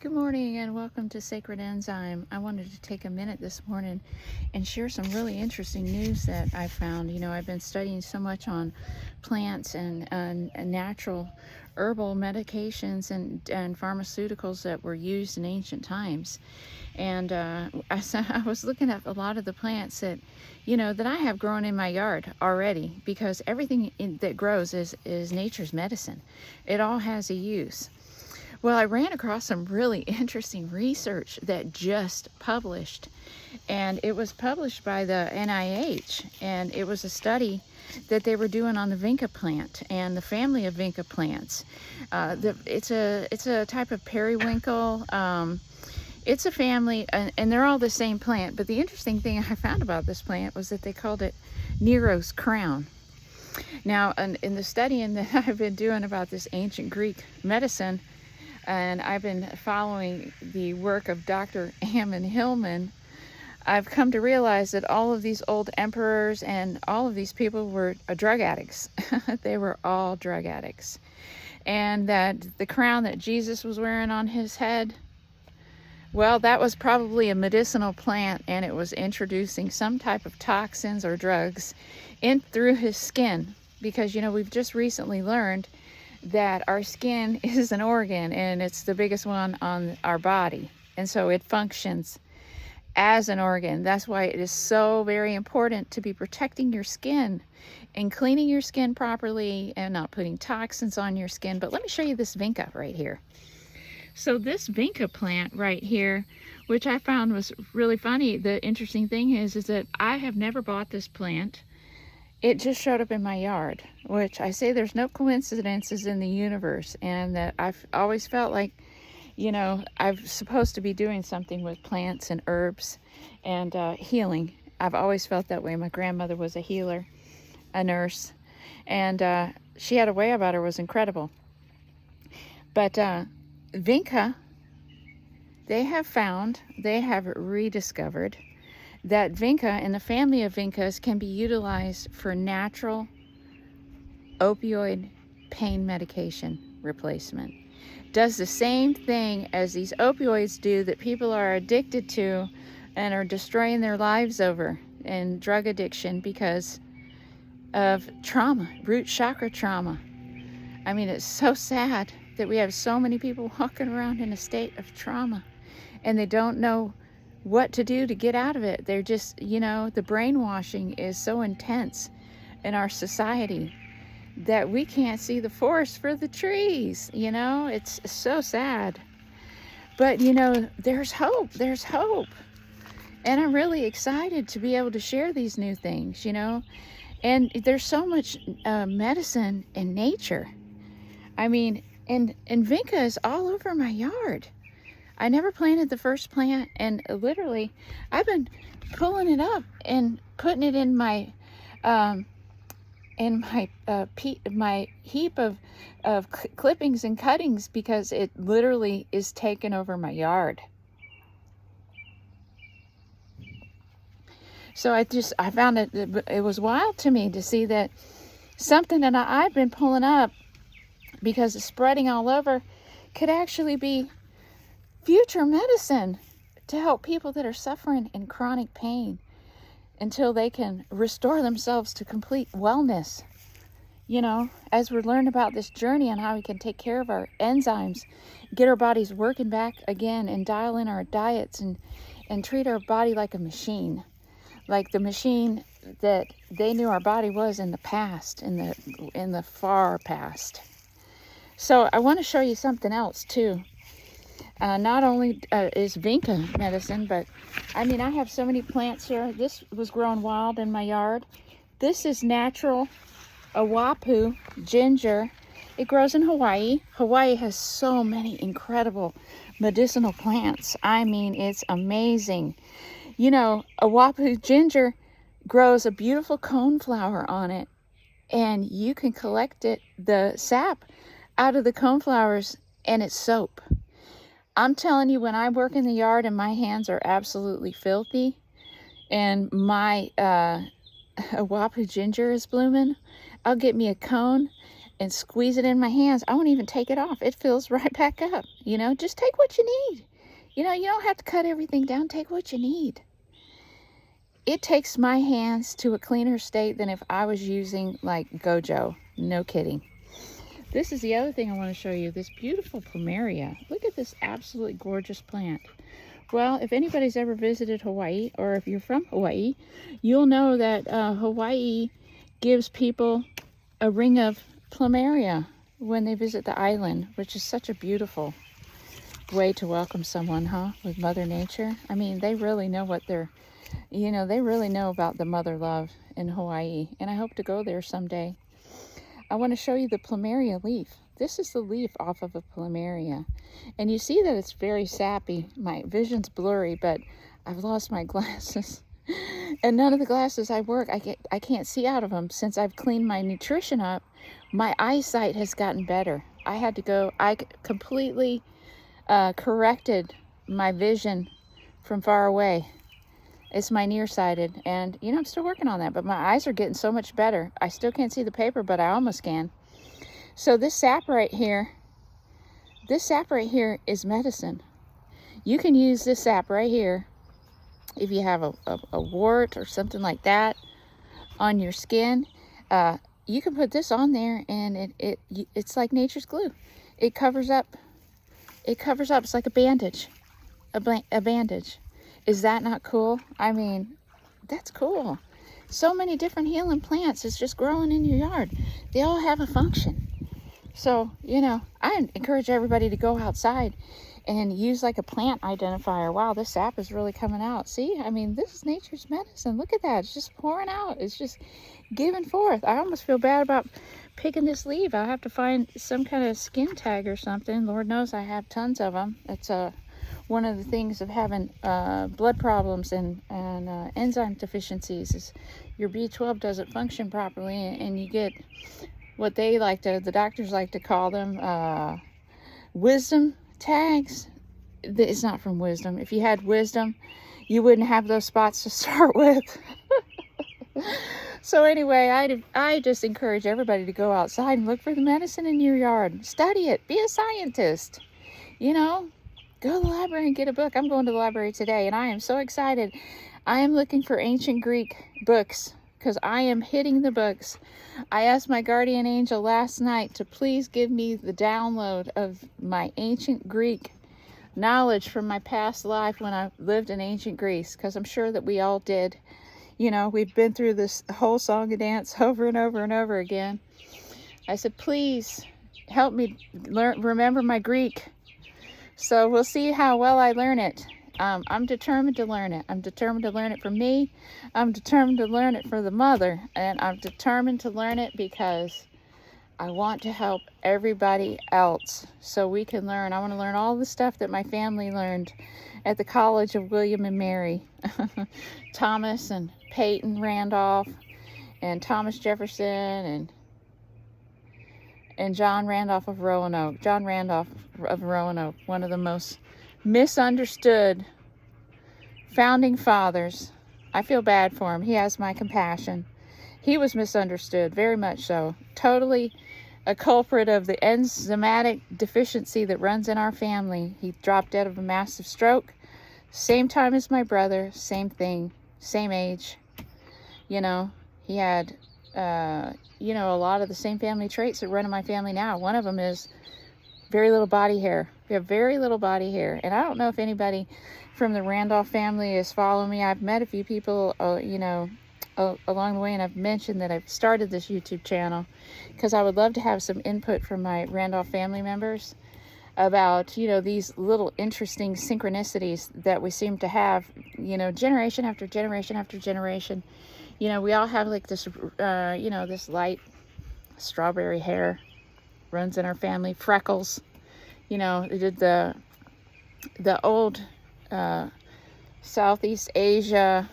Good morning and welcome to Sacred Enzyme. I wanted to take a minute this morning and share some really interesting news that I found. I've been studying so much on plants and natural herbal medications and pharmaceuticals that were used in ancient times. And I was looking at a lot of the plants that, that I have grown in my yard already, because everything that grows is nature's medicine. It all has a use. Well, I ran across some really interesting research that just published, and it was published by the NIH, and it was a study that they were doing on the vinca plant and the family of vinca plants. It's a type of periwinkle. It's a family, and they're all the same plant, but the interesting thing I found about this plant was that they called it Nero's crown. Now, in the studying that I've been doing about this ancient Greek medicine, and I've been following the work of Dr. Ammon Hillman, I've come to realize that all of these old emperors and all of these people were drug addicts. They were all drug addicts. And that the crown that Jesus was wearing on his head, well, that was probably a medicinal plant, and it was introducing some type of toxins or drugs in through his skin. Because, we've just recently learned that our skin is an organ, and it's the biggest one on our body, and so it functions as an organ. That's why it is so very important to be protecting your skin and cleaning your skin properly and not putting toxins on your skin. But let me show you this vinca right here. So this vinca plant right here, which I found was really funny, the interesting thing is that I have never bought this plant. It just showed up in my yard, which I say there's no coincidences in the universe, and that I've always felt like, I'm supposed to be doing something with plants and herbs and healing. I've always felt that way. My grandmother was a healer, a nurse, and she had a way about her was incredible. But vinca, they have rediscovered that vinca and the family of vincas can be utilized for natural opioid pain medication replacement. Does the same thing as these opioids do that people are addicted to and are destroying their lives over, and drug addiction because of trauma, root chakra trauma. I mean, it's so sad that we have so many people walking around in a state of trauma, and they don't know what to do to get out of it. They're just, the brainwashing is so intense in our society that we can't see the forest for the trees. It's so sad. But, there's hope. There's hope. And I'm really excited to be able to share these new things, And there's so much medicine in nature. I mean, and vinca is all over my yard. I never planted the first plant, and literally I've been pulling it up and putting it in my my heap of clippings and cuttings, because it literally is taking over my yard. So I found it was wild to me to see that something that I've been pulling up, because it's spreading all over, could actually be future medicine to help people that are suffering in chronic pain until they can restore themselves to complete wellness. As we're learning about this journey on how we can take care of our enzymes, get our bodies working back again, and dial in our diets and treat our body like a machine, like the machine that they knew our body was in the past, in the far past. So I want to show you something else too. Not only is vinca medicine, but I have so many plants here. This was grown wild in my yard. This is natural awapu ginger. It grows in Hawaii. Hawaii has so many incredible medicinal plants. It's amazing. Awapu ginger grows a beautiful cone flower on it, and you can collect the sap out of the cone flowers, and it's soap. I'm telling you, when I work in the yard and my hands are absolutely filthy and my awapu ginger is blooming, I'll get me a cone and squeeze it in my hands, I won't even take it off. It fills right back up. You know, just take what you need. You know, you don't have to cut everything down. Take what you need. It takes my hands to a cleaner state than if I was using like Gojo. No kidding. This is the other thing I want to show you. This beautiful plumeria. Look at this absolutely gorgeous plant. Well, if anybody's ever visited Hawaii, or if you're from Hawaii, you'll know that Hawaii gives people a ring of plumeria when they visit the island, which is such a beautiful way to welcome someone, huh? With Mother Nature. I mean, they really know what they're, you know, they really know about the mother love in Hawaii, and I hope to go there someday. I want to show you the plumeria leaf. This is the leaf off of a plumeria, and you see that it's very sappy. My vision's blurry, but I've lost my glasses, and none of the glasses I work, I can't see out of them. Since I've cleaned my nutrition up, my eyesight has gotten better. I completely corrected my vision from far away. It's my nearsighted, and you know, I'm still working on that, but my eyes are getting so much better. I still can't see the paper, but I almost can. So this sap right here is medicine. You can use this sap right here if you have a wart or something like that on your skin. You can put this on there, and it's like nature's glue. It covers up. It's like a bandage, a bandage. Is that not cool? I mean, that's cool. So many different healing plants is just growing in your yard. They all have a function. So, you know, I encourage everybody to go outside and use like a plant identifier. Wow, this sap is really coming out. See, I mean, this is nature's medicine. Look at that. It's just pouring out. It's just giving forth. I almost feel bad about picking this leaf. I'll have to find some kind of skin tag or something. Lord knows I have tons of them. It's one of the things of having blood problems and enzyme deficiencies is your B12 doesn't function properly, and you get what the doctors like to call them wisdom tags. It's not from wisdom. If you had wisdom, you wouldn't have those spots to start with. So anyway, I just encourage everybody to go outside and look for the medicine in your yard. Study it. Be a scientist. You know, go to the library and get a book. I'm going to the library today, and I am so excited. I am looking for ancient Greek books because I am hitting the books. I asked my guardian angel last night to please give me the download of my ancient Greek knowledge from my past life when I lived in ancient Greece, because I'm sure that we all did. You know, we've been through this whole song and dance over and over and over again. I said, please help me remember my Greek. So we'll see how well I learn it. I'm determined to learn it. I'm determined to learn it for me. I'm determined to learn it for the mother. And I'm determined to learn it because I want to help everybody else so we can learn. I want to learn all the stuff that my family learned at the College of William and Mary. Thomas and Peyton Randolph and Thomas Jefferson and John Randolph of Roanoke. John Randolph of Roanoke, one of the most misunderstood founding fathers. I feel bad for him. He has my compassion. He was misunderstood, very much so. Totally a culprit of the enzymatic deficiency that runs in our family. He dropped dead of a massive stroke. Same time as my brother, same thing, same age. You know, he had, you know, a lot of the same family traits that run in my family now. One of them is very little body hair. We have very little body hair. And I don't know if anybody from the Randolph family is following me. I've met a few people, you know, along the way, and I've mentioned that I've started this YouTube channel because I would love to have some input from my Randolph family members about, you know, these little interesting synchronicities that we seem to have, you know, generation after generation after generation. You know, we all have like this, you know, this light strawberry hair runs in our family. Freckles, you know, they did the old Southeast Asia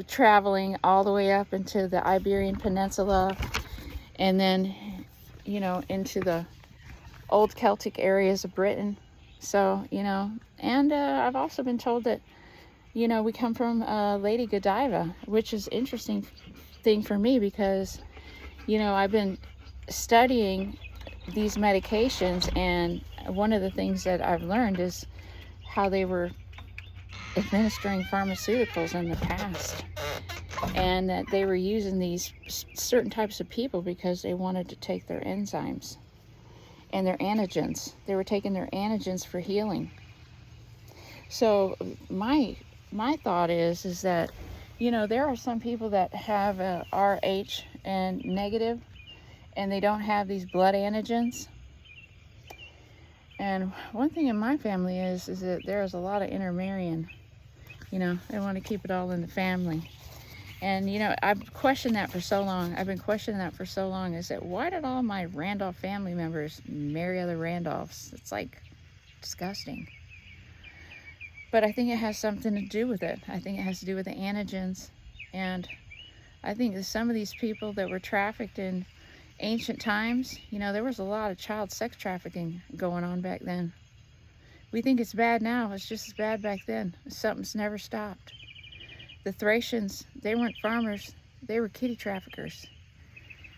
traveling all the way up into the Iberian Peninsula, and then, you know, into the old Celtic areas of Britain. So, you know, and I've also been told that, you know, we come from Lady Godiva, which is interesting thing for me because, you know, I've been studying these medications, and one of the things that I've learned is how they were administering pharmaceuticals in the past, and that they were using these certain types of people because they wanted to take their enzymes and their antigens. They were taking their antigens for healing. So my thought is that, there are some people that have a Rh and negative, and they don't have these blood antigens. And one thing in my family is that there's a lot of intermarrying. They want to keep it all in the family. And, I've questioned that for so long. I've been questioning that for so long. Is that why did all my Randolph family members marry other Randolphs? It's like disgusting. But I think it has something to do with it. I think it has to do with the antigens. And I think that some of these people that were trafficked in ancient times, there was a lot of child sex trafficking going on back then. We think it's bad now. It's just as bad back then. Something's never stopped. The Thracians, they weren't farmers. They were kitty traffickers.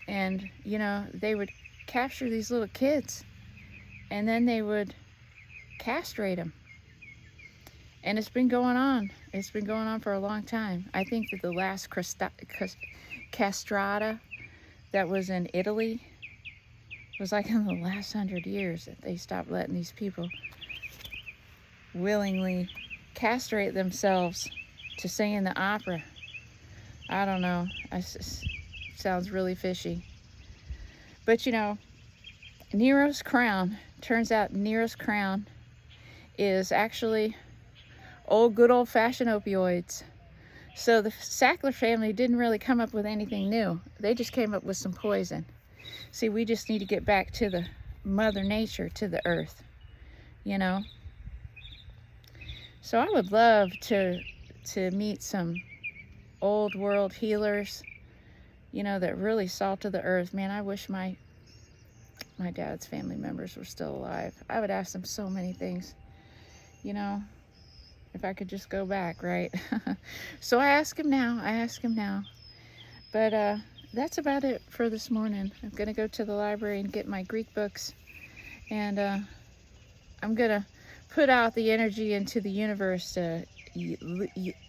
And, they would capture these little kids, and then they would castrate them. And it's been going on. It's been going on for a long time. I think that the last castrata that was in Italy was like in the last 100 years that they stopped letting these people willingly castrate themselves to sing in the opera. I don't know. Sounds really fishy. But Nero's crown, turns out Nero's crown is actually good old-fashioned opioids. So the Sackler family didn't really come up with anything new. They just came up with some poison. See, we just need to get back to the Mother Nature, to the earth, So I would love to meet some old world healers, that really salt to the earth. Man, I wish my dad's family members were still alive. I would ask them so many things, if I could just go back, right? So I ask him now. But that's about it for this morning. I'm going to go to the library and get my Greek books. And I'm going to put out the energy into the universe to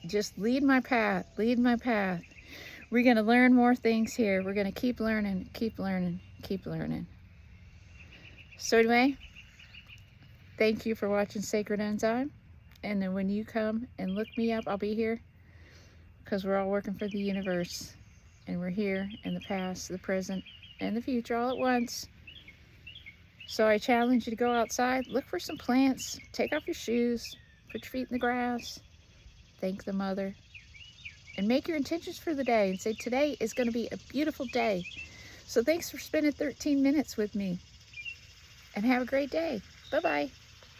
just lead my path. We're going to learn more things here. We're going to keep learning. So anyway, thank you for watching Sacred Enzyme. And then when you come and look me up, I'll be here, because we're all working for the universe. And we're here in the past, the present, and the future all at once. So I challenge you to go outside, look for some plants, take off your shoes, put your feet in the grass, thank the mother, and make your intentions for the day and say, today is going to be a beautiful day. So thanks for spending 13 minutes with me, and have a great day. Bye-bye.